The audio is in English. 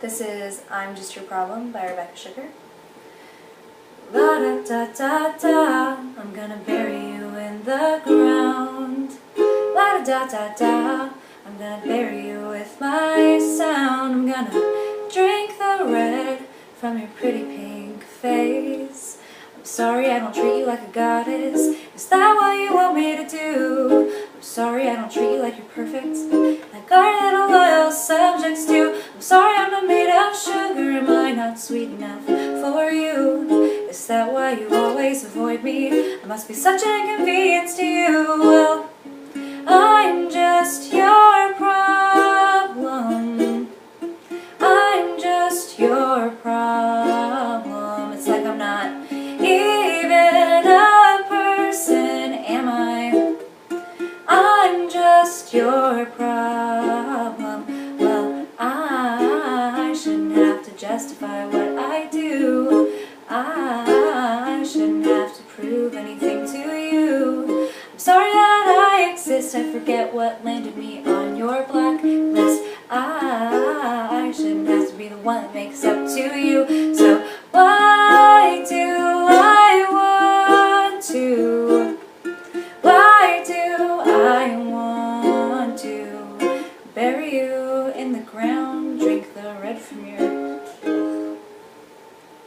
This is I'm Just Your Problem by Rebecca Sugar. La da da da da, I'm gonna bury you in the ground. La da da da da, I'm gonna bury you with my sound. I'm gonna drink the red from your pretty pink face. I'm sorry I don't treat you like a goddess. Is that what you want me to do? I'm sorry I don't treat you like you're perfect, like our little loyal subjects do. I'm sorry I'm not made of sugar. Am I not sweet enough for you? Is that why you always avoid me? I must be such an inconvenience to you. Well, I'm just your problem. I'm just your problem. It's like I'm not even a person, am I? I'm just your problem. Well, I shouldn't have to justify what I do. I shouldn't have to prove anything to you. I'm sorry that I exist. I forget what landed me on your blacklist. I shouldn't have to be the one that makes up to you. So why do